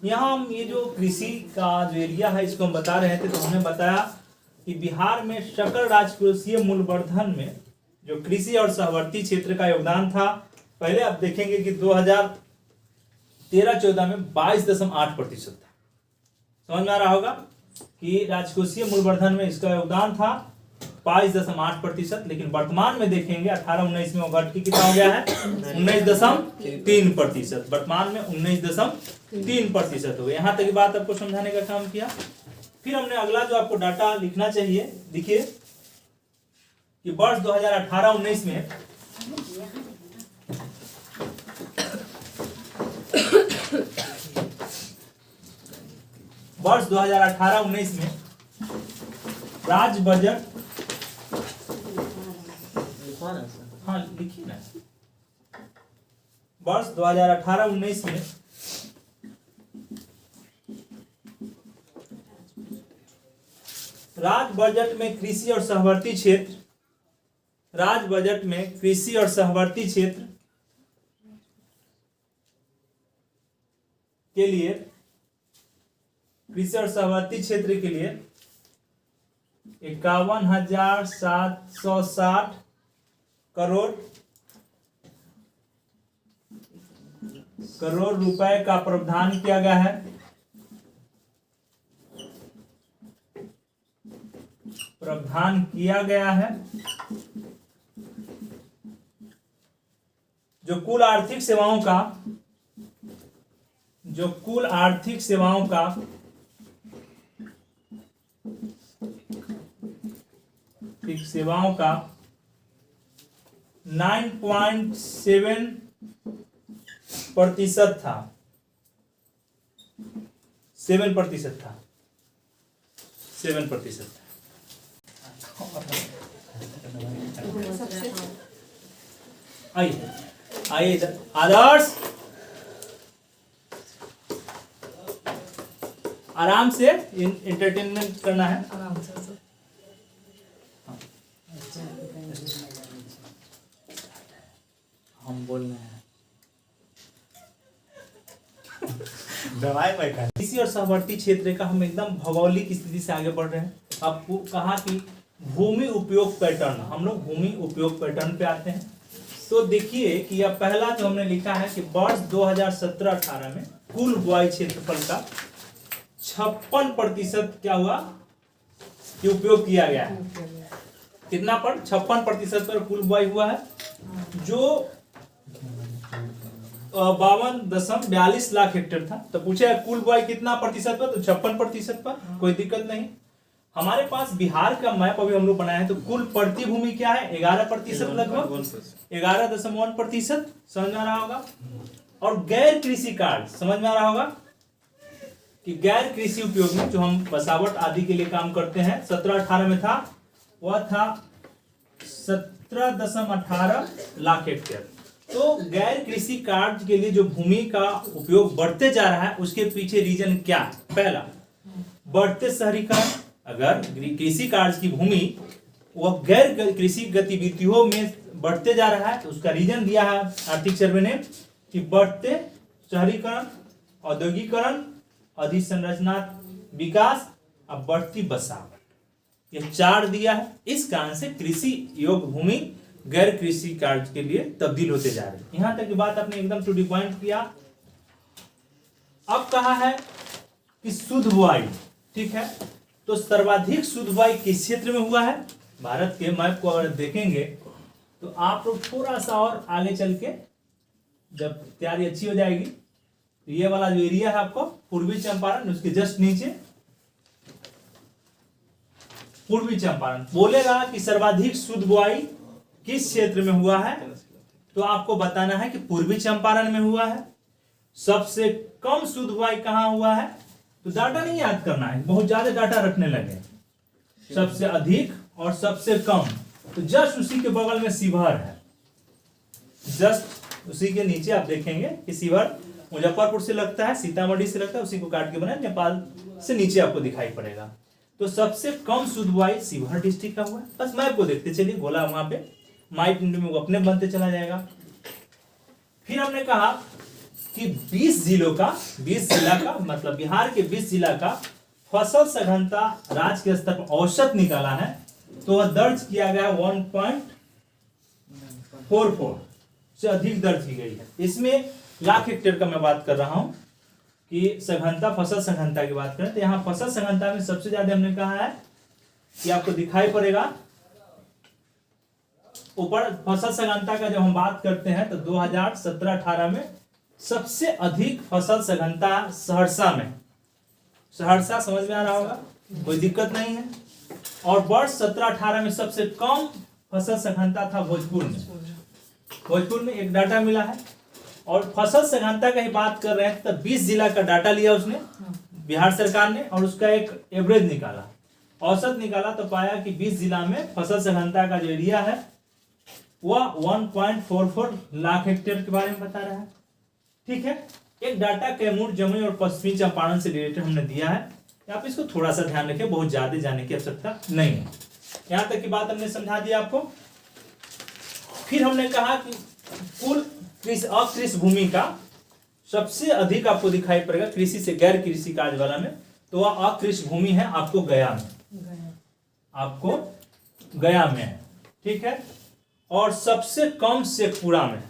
यहाँ हम ये जो कृषि का जो एरिया है इसको हम बता रहे थे, तो हमने बताया कि बिहार में सकल राजकोषीय मूल्यवर्धन में जो कृषि और सहवर्ती क्षेत्र का योगदान था, पहले आप देखेंगे कि 2013-14 में 22.8% था। समझ में आ रहा होगा कि राजकोषीय मूल्यवर्धन में इसका योगदान था 22.8%, लेकिन वर्तमान में देखेंगे 18-19 में वो घट के कितना हो गया है 19.3%। वर्तमान में 19.3% हो गया। यहाँ तक की बात आपको समझाने का काम किया। फिर हमने अगला जो आपको डाटा लिखना चाहिए, देखिए कि वर्ष 2018-19 में राज्य बजट, हाँ लिखिए ना, वर्ष 2018-19 में राज्य बजट में कृषि और सहवर्ती क्षेत्र, राज्य बजट में कृषि और सहवर्ती क्षेत्र के लिए, कृषि और सहवर्ती क्षेत्र के लिए 51,760 करोड़ रुपए का प्रावधान किया गया है। प्रावधान किया गया है जो कुल आर्थिक सेवाओं का 9.7% था। 7% था। आइए इधर आदर्श, आराम से एंटरटेनमेंट करना है। आराम से हम बोल रहे हैं दवाई कृषि और सहवर्ती क्षेत्र का हम एकदम भौगोलिक स्थिति से आगे बढ़ रहे हैं। आपको कहा कि भूमि उपयोग पैटर्न, हम लोग भूमि उपयोग पैटर्न पे आते हैं। तो देखिए कि यह पहला जो हमने लिखा है कि वर्ष 2017-18 में कुल बुआई क्षेत्रफल का 56% क्या हुआ कि उपयोग किया गया है। कितना पर 56% पर कुल बुआई हुआ है, जो 52.42 लाख हेक्टेयर था। तो पूछे कुल बुआई कितना प्रतिशत पर, तो 56% पर। कोई दिक्कत नहीं। हमारे पास बिहार का मैप अभी हम लोग बनाए हैं, तो कुल प्रति भूमि क्या है 11% लगभग 11.1%। समझ में आ रहा होगा। और गैर कृषि कार्य समझ में आ रहा होगा कि गैर कृषि उपयोग में जो हम बसावट आदि के लिए काम करते हैं 17-18 में था, वह था 17.18 लाख हेक्टेयर। तो गैर कृषि कार्य के लिए जो भूमि का उपयोग बढ़ते जा रहा है, उसके पीछे रीजन क्या है? पहला, बढ़ते शहरीकरण। अगर कृषि कार्य की भूमि वह गैर कृषि गतिविधियों में बढ़ते जा रहा है, तो उसका रीजन दिया है आर्थिक सर्वे ने कि बढ़ते शहरीकरण, औद्योगिकरण, अधिसंरचना विकास और बढ़ती बसावट, ये 4 दिया है। इस कारण से कृषि योग्य भूमि गैर कृषि कार्य के लिए तब्दील होते जा रहे हैं। यहां तक की बात आपने एकदम टू द पॉइंट किया। अब कहा है कि शुद्ध बुआई, ठीक है, तो सर्वाधिक शुद्ध बुआई किस क्षेत्र में हुआ है? भारत के मैप को अगर देखेंगे तो आप लोग थोड़ा सा और आगे चल के जब तैयारी अच्छी हो जाएगी, तो ये वाला जो एरिया है आपको पूर्वी चंपारण, उसके जस्ट नीचे पूर्वी चंपारण बोलेगा कि सर्वाधिक शुद्ध बुआई किस क्षेत्र में हुआ है, तो आपको बताना है कि पूर्वी चंपारण में हुआ है। सबसे कम शुद्ध बुआई कहां हुआ है, तो डाटा नहीं याद करना है, बहुत ज्यादा डाटा रखने लगे। सबसे अधिक और सबसे कम, तो जस्ट उसी के बगल में शिवहर है। जस्ट उसी के नीचे आप देखेंगे कि शिवहर मुजफ्फरपुर से लगता है, सीतामढ़ी से लगता है, उसी को काट के बनाया, नेपाल से नीचे आपको दिखाई पड़ेगा। तो सबसे कम शुद्ध बुआई शिवहर डिस्ट्रिक्ट का हुआ है। बस मैप को देखते चलिए, गोला वहां पे माइट में वो अपने बनते चला जाएगा। फिर हमने कहा कि 20 जिला का मतलब बिहार के 20 जिला का फसल सघनता राज्य के स्तर पर औसत निकाला है, तो वह दर्ज किया गया 1.44 से अधिक दर्ज की गई है। इसमें लाख हेक्टेयर का मैं बात कर रहा हूं कि सघनता, फसल सघनता की बात करें तो यहाँ फसल सघनता में सबसे ज्यादा हमने कहा है कि आपको दिखाई पड़ेगा ऊपर फसल सघनता का जब हम बात करते हैं तो 2017-18 में सबसे अधिक फसल सघनता सहरसा में, सहरसा समझ में आ रहा होगा, कोई दिक्कत नहीं है। और वर्ष 17-18 में सबसे कम फसल सघनता था भोजपुर में। भोजपुर में एक डाटा मिला है। और फसल सघनता का ही बात कर रहे हैं तो 20 जिला का डाटा लिया उसने बिहार सरकार ने और उसका एक एवरेज निकाला, औसत निकाला, तो पाया कि 20 जिला में फसल सघनता का जो एरिया है वह 1.44 लाख हेक्टेयर के बारे में बता रहा है। ठीक है, एक डाटा कैमूर, जमुई और पश्चिमी चंपारण से रिलेटेड हमने दिया है, आप इसको थोड़ा सा ध्यान रखें, बहुत ज्यादा जाने की आवश्यकता नहीं है। यहां तक की बात हमने समझा दिया आपको। फिर हमने कहा कि कुल अकृषि भूमि का सबसे अधिक आपको दिखाई पड़ेगा कृषि से गैर कृषि कार्य वाला में, तो वह अकृषि भूमि है आपको गया में, आपको गया में है। ठीक है, और सबसे कम शेखपुरा में,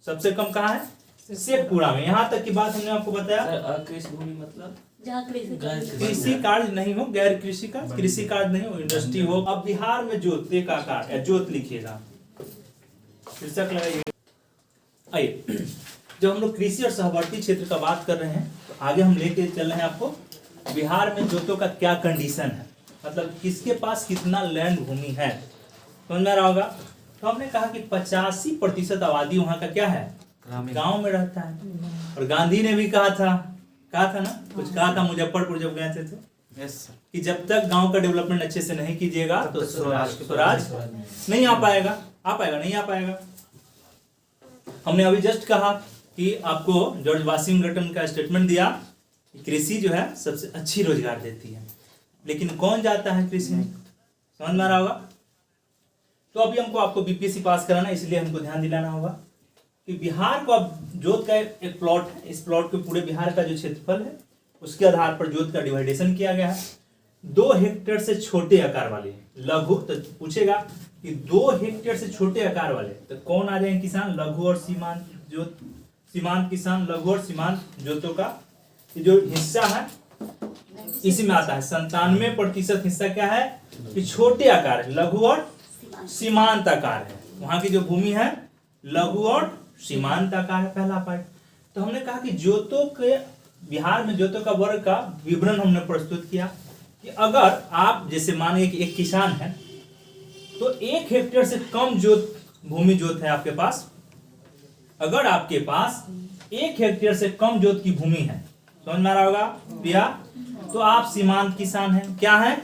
सबसे कम कहाँ है? शेखपुरा में। यहाँ तक की बात हमने आपको बताया अकृषि भूमि मतलब जहाँ कृषि कार्य नहीं हो, गैर कृषि का, कृषि कार्य नहीं हो, इंडस्ट्री हो। अब बिहार में जोत का आकार या जोत लिखिएगा, शीर्षक लगाइए। आइए, जब हम लोग कृषि और सहवर्ती क्षेत्र का बात कर रहे हैं तो आगे हम लेके चल रहे हैं आपको बिहार में जोतों का क्या कंडीशन है, मतलब किसके पास कितना लैंड भूमि है, समझ में आ रहा होगा। तो हमने कहा कि 85% आबादी वहां का क्या है, गांव में रहता है। और गांधी ने भी कहा था ना, कुछ कहा था मुजफ्फरपुर जब गए थे तो, कि जब तक गांव का डेवलपमेंट अच्छे से नहीं कीजिएगा तो स्वराज नहीं आ पाएगा, नहीं आ पाएगा। हमने अभी जस्ट कहा कि आपको जॉर्ज वाशिंगटन का स्टेटमेंट दिया कि कृषि जो है सबसे अच्छी रोजगार देती है, लेकिन कौन जाता है कृषि में, समझ में आ रहा होगा। तो अभी हमको आपको बीपीएससी पास कराना, इसलिए हमको ध्यान दिलाना होगा कि बिहार को अब जोत का एक प्लॉट है, इस प्लॉट के पूरे बिहार का जो क्षेत्रफल है उसके आधार पर जोत का डिवाइडेशन किया गया है। 2 हेक्टेयर से छोटे आकार वाले लघु, तो पूछेगा कि 2 हेक्टेयर से छोटे आकार वाले तो कौन आ जाएंगे किसान, लघु और सीमांत जोत, सीमांत किसान, लघु और सीमांत जोतों का जो हिस्सा है इसी में आता है। 97% हिस्सा क्या है कि छोटे आकार है, लघु और सीमांत आकार है। वहां की जो भूमि है लघु और सीमांत आकार है, पहला पार्ट। तो हमने कहा कि जोतों के, बिहार में जोतों का वर्ग का विवरण हमने प्रस्तुत किया कि अगर आप जैसे मानिए कि एक किसान है तो 1 हेक्टेयर से कम जोत भूमि जोत है आपके पास, अगर आपके पास 1 हेक्टेयर से कम जोत की भूमि है, समझ में आ रहा होगा प्रिया, तो आप सीमांत किसान हैं। क्या है?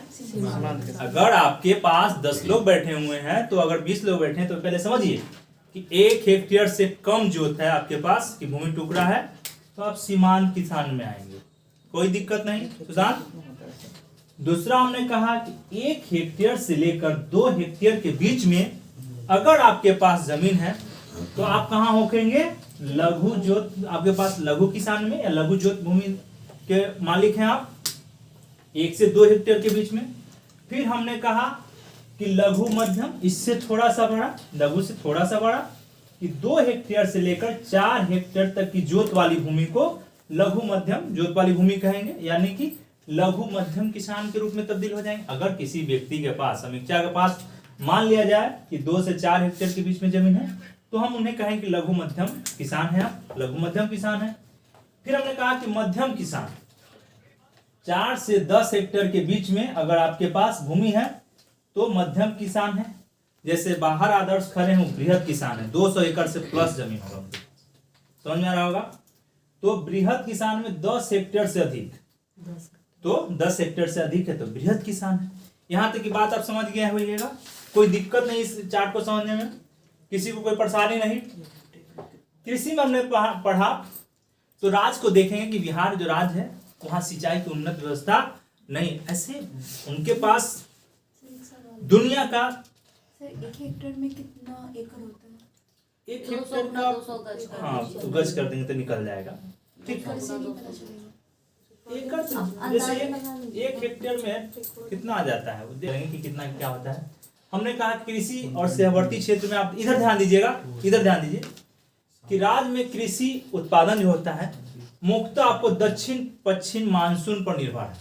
अगर आपके पास 10 लोग बैठे हुए हैं तो अगर 20 लोग बैठे हैं तो पहले समझिए कि 1 हेक्टेयर से कम जोत है आपके पास की भूमि टुकड़ा है तो आप सीमांत किसान में आएंगे, कोई दिक्कत नहीं सुशांत। दूसरा हमने कहा कि 1 हेक्टेयर से लेकर 2 हेक्टेयर के बीच में अगर आपके पास जमीन है तो आप कहाँ होखेंगे, लघु जोत, आपके पास लघु किसान में या लघु जोत भूमि के मालिक हैं आप, 1 से 2 हेक्टेयर के बीच में। फिर हमने कहा कि लघु मध्यम, इससे थोड़ा सा बड़ा, लघु से थोड़ा सा बड़ा, कि 2 हेक्टेयर से लेकर 4 हेक्टेयर तक की जोत वाली भूमि को लघु मध्यम जोत वाली भूमि कहेंगे, यानी कि लघु मध्यम किसान के रूप में तब्दील हो जाएंगे। अगर किसी व्यक्ति के पास, समीक्षा के पास मान लिया जाए कि 2 से 4 हेक्टेयर के बीच में जमीन है तो हम उन्हें कहें कि लघु मध्यम किसान है, आप लघु मध्यम किसान है। फिर हमने कहा कि मध्यम किसान 4 से 10 हेक्टेयर के बीच में अगर आपके पास भूमि है तो मध्यम किसान है। जैसे बाहर आदर्श खड़े हैं बृहद किसान है, 200 एकड़ से प्लस जमीन होगा, समझ में आ रहा होगा। तो बृहद किसान में 10 हेक्टेयर से अधिक, तो 10 हेक्टेयर से अधिक है तो बृहद किसान है। यहां तक की बात आप समझ गए होइएगा, कोई दिक्कत नहीं इस चार्ट को समझने में, किसी को कोई परेशानी नहीं। कृषि में हमने पढ़ा तो राज्य को देखेंगे कि बिहार जो राज्य है वहां सिंचाई की उन्नत व्यवस्था नहीं, ऐसे उनके पास दुनिया का 1 हेक्टेयर में कितना एकड़ होता है? एक हेक्टेयर का 200 गज कर हाँ दीजिए। गज कर देंगे तो निकल जाएगा। ठीक है, एकड़ जैसे एक हेक्टेयर में कितना आ जाता है, वो देखेंगे कि कितना क्या होता है। हमने कहा कृषि और सहवर्ती क्षेत्र में, आप इधर ध्यान दीजिएगा, इधर ध्यान दीजिए कि राज्य में कृषि उत्पादन जो होता है मुख्यतः आपको दक्षिण पश्चिम मानसून पर निर्भर है।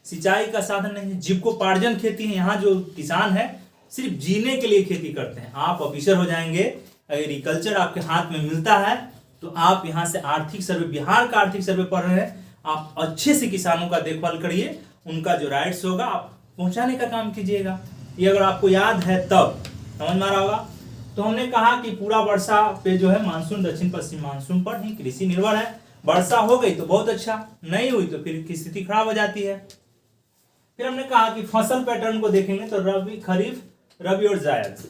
सिंचाई का साधन नहीं है, जीविकोपार्जन खेती है। यहाँ जो किसान है सिर्फ जीने के लिए खेती करते हैं। आप ऑफिसर हो जाएंगे, एग्रीकल्चर आपके हाथ में मिलता है तो आप यहाँ से आर्थिक सर्वे, बिहार का आर्थिक सर्वे पढ़ रहे हैं, आप अच्छे से किसानों का देखभाल करिए, उनका जो राइट्स होगा आप पहुंचाने का काम कीजिएगा। ये अगर आपको याद है तब समझ में आ रहा होगा। तो हमने कहा कि पूरा वर्षा पे जो है मानसून, दक्षिण पश्चिम मानसून पर ही कृषि निर्भर है। वर्षा हो गई तो बहुत अच्छा, नहीं हुई तो फिर की स्थिति खराब हो जाती है। फिर हमने कहा कि फसल पैटर्न को देखेंगे तो रबी, खरीफ, रबी और जायद।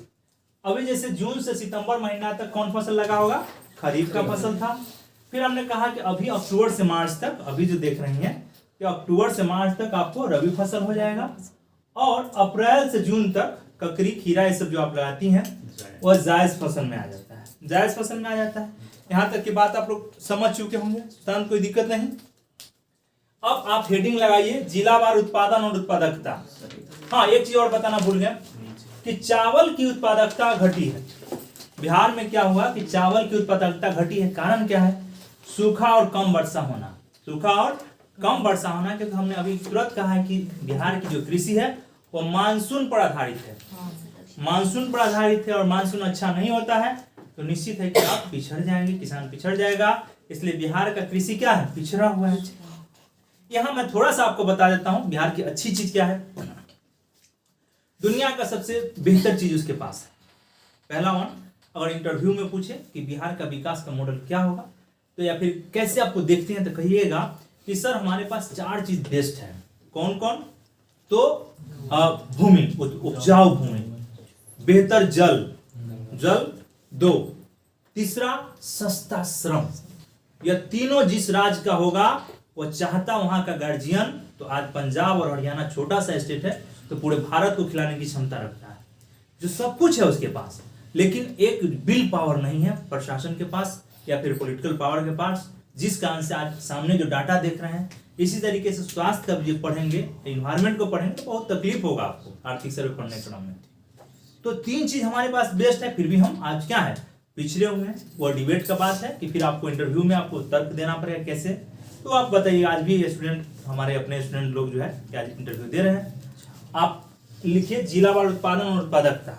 अभी जैसे जून से सितंबर महीना तक कौन फसल लगा होगा, खरीफ का फसल था। फिर हमने कहा कि अभी अक्टूबर से मार्च तक, अभी जो देख रही हैं कि अक्टूबर से मार्च तक आपको रबी फसल हो जाएगा, और अप्रैल से जून तक ककड़ी, खीरा ये सब जो आप लगाती हैं वह जायज फसल में आ जाता है, जायज फसल में आ जाता है। यहाँ तक की बात आप लोग समझ चुके होंगे, तुरंत कोई दिक्कत नहीं। अब आप हेडिंग लगाइए जिलावार उत्पादन और उत्पादकता। हाँ, एक चीज और बताना भूल गया कि चावल की उत्पादकता घटी है। बिहार में क्या हुआ कि चावल की उत्पादकता घटी है। कारण क्या है, सूखा और कम वर्षा होना, सूखा और कम वर्षा होना। क्योंकि हमने अभी तुरंत कहा है कि बिहार की जो कृषि है वो मानसून पर आधारित है, मानसून पर आधारित है, और मानसून अच्छा नहीं होता है तो निश्चित है कि आप पिछड़ जाएंगे, किसान पिछड़ जाएगा। इसलिए बिहार का कृषि क्या है, पिछड़ा हुआ है। यहाँ मैं थोड़ा सा आपको बता देता हूँ बिहार की अच्छी चीज क्या है। दुनिया का सबसे बेहतर चीज उसके पास है। पहला वन, अगर इंटरव्यू में पूछे कि बिहार का विकास का मॉडल क्या होगा तो, या फिर कैसे आपको देखते हैं, तो कहिएगा कि सर हमारे पास 4 चीज बेस्ट है। कौन कौन? तो भूमि, उपजाऊ भूमि, बेहतर जल, जल 2, तीसरा सस्ता श्रम। यह तीनों जिस राज्य का होगा वो चाहता वहां का गार्जियन, तो आज पंजाब और हरियाणा छोटा सा स्टेट है तो पूरे भारत को खिलाने की क्षमता रखता है, जो सब कुछ है उसके पास। लेकिन एक विल पावर नहीं है प्रशासन के पास या फिर पॉलिटिकल पावर के पास, जिस कारण से आज सामने जो डाटा देख रहे हैं। इसी तरीके से स्वास्थ्य का भी पढ़ेंगे, इन्वायरमेंट को पढ़ेंगे तो बहुत तकलीफ होगा आपको आर्थिक सर्वे पढ़ने क्रम में। तो 3 चीज हमारे पास बेस्ट है, फिर भी हम आज क्या है, पिछड़े हुए हैं। वो डिबेट का बात है कि फिर आपको इंटरव्यू में आपको तर्क देना पड़ेगा कैसे। तो आप बताइए, आज भी स्टूडेंट, हमारे अपने स्टूडेंट लोग जो है क्या इंटरव्यू दे रहे हैं। आप लिखिए जिलावार उत्पादन और उत्पादकता।